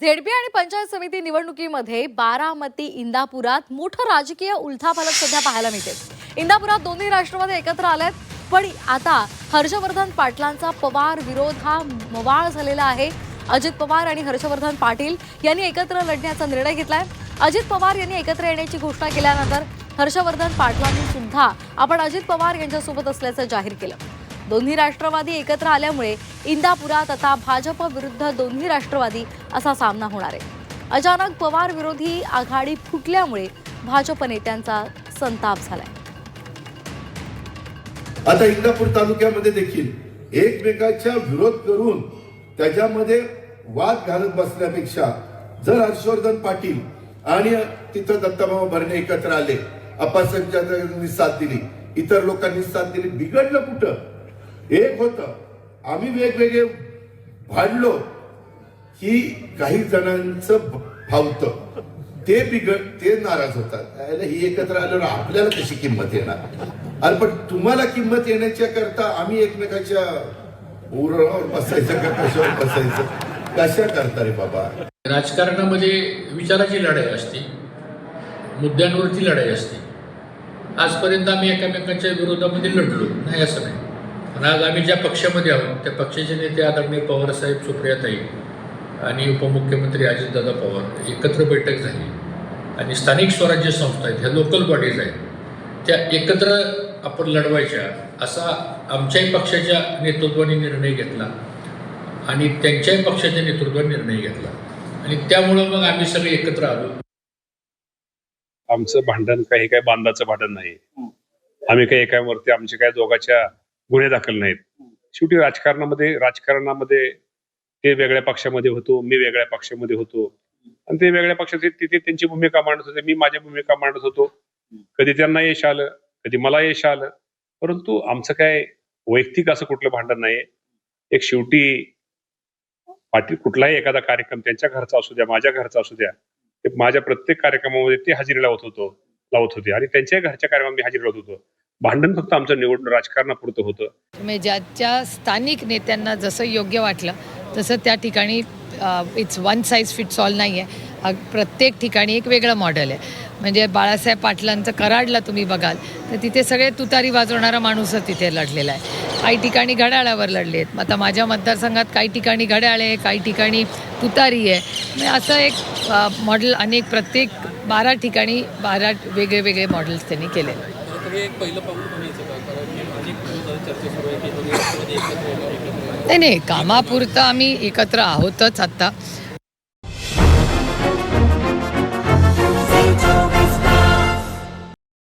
ZP आणि पंचायत समिती निवडणुकीमध्ये बारामती इंदापुरात मोठं राजकीय उलथापालथ सध्या पाहायला मिळते। इंदापुरात दोन्ही राष्ट्रवादी एकत्र आलेत, पण आता हर्षवर्धन पाटलांचा पवार विरोध हा मवाळ झालेला आहे। अजित पवार आणि हर्षवर्धन पाटील यांनी एकत्र लढण्याचा निर्णय घेतलाय। अजित पवार यांनी एकत्र येण्याची घोषणा केल्यानंतर हर्षवर्धन पाटलांनी सुद्धा आपण अजित पवार यांच्यासोबत असल्याचं जाहीर केलं। दोन्ही राष्ट्रवादी एकत्र आल्यामुळे इंदापुरात आता भाजप विरुद्ध दोन्ही राष्ट्रवादी असा सामना होणार आहे। अचानक पवार विरोधी आघाडी फुटल्यामुळे भाजप नेत्यांचा संताप झालाय। आता इंदापूर तालुक्यामध्ये देखील एकमेकांच्या विरोध करून त्याच्यामध्ये वाद घालत बसण्यापेक्षा जर हर्षवर्धन पाटील आणि तिथं दत्ताभाऊ भरणे एकत्र आले, अपासंख्याकांनी साथ दिली, इतर लोकांनी साथ दिली, बिघडलं कुठं? एक होतं आम्ही वेगवेगळे भांडलो की काही जणांचं भावतं ते नाराज होतात। ही एकत्र आल्यावर आपल्याला कशी किंमत येणार? अरे पण तुम्हाला किंमत येण्याच्या करता आम्ही एकमेकाच्या उरावर बसायचं का कशावर बसायचं? कशा करता रे बाबा? राजकारणामध्ये विचाराची लढाई असते, मुद्द्यांवरची लढाई असते। आजपर्यंत आम्ही एकमेकांच्या विरोधामध्ये लढलो नाही असं नाही, पण आज आम्ही ज्या पक्षामध्ये आहोत त्या पक्षाचे नेते आदरणीय पवारसाहेब, सुप्रियाताई आणि उपमुख्यमंत्री अजितदादा पवार एकत्र बैठक झाली आणि स्थानिक स्वराज्य संस्था आहेत, ह्या लोकल बॉडीज आहेत, त्या एकत्र आपण लढवायच्या असा आमच्याही पक्षाच्या नेतृत्वाने निर्णय घेतला आणि त्यांच्याही पक्षाच्या नेतृत्वाने निर्णय घेतला आणि त्यामुळं मग आम्ही सगळे एकत्र आलो। आमचं भांडण काही काय बांधाचं भांडण नाही, आम्ही काही एकावरती आमचे काय दोघांच्या गुन्हे दाखल नाहीत। शेवटी राजकारणामध्ये ते वेगळ्या पक्षामध्ये होतो, मी वेगळ्या पक्षामध्ये होतो आणि ते वेगळ्या पक्षाचे तिथे त्यांची भूमिका मांडत होते, मी माझी भूमिका मांडत होतो। कधी त्यांना यश आलं, कधी मला यश आलं, परंतु आमचं काय वैयक्तिक असं कुठलं भांडण नाहीये। एक शेवटी पाटील कुठलाही एखादा कार्यक्रम त्यांच्या घरचा असू द्या, माझ्या घरचा असू द्या, ते माझ्या प्रत्येक कार्यक्रमामध्ये ते हजेरी लावत होते आणि त्यांच्याही घरच्या कार्यक्रमात मी हजेरी लावत होतो। भांडण फक्त आमचं निवडणूक राजकारणापुरतं होतं। म्हणजे ज्याच्या स्थानिक नेत्यांना जसं योग्य वाटलं तसं त्या ठिकाणी it's one size fits all नाही आहे। प्रत्येक ठिकाणी एक वेगळं मॉडेल आहे। म्हणजे बाळासाहेब पाटलांचं कराडला तुम्ही बघाल तर तिथे सगळे तुतारी वाजवणारा माणूसच तिथे लढलेला आहे। काही ठिकाणी घड्याळावर लढले आहेत, आता माझ्या मतदारसंघात काही ठिकाणी घड्याळ आहे, काही ठिकाणी तुतारी आहे। म्हणजे असं एक मॉडेल अनेक प्रत्येक 12 ठिकाणी 12 वेगळे वेगळे मॉडेल्स त्यांनी केले। नाही कामापुरतं आम्ही एकत्र आहोतच आत्ता।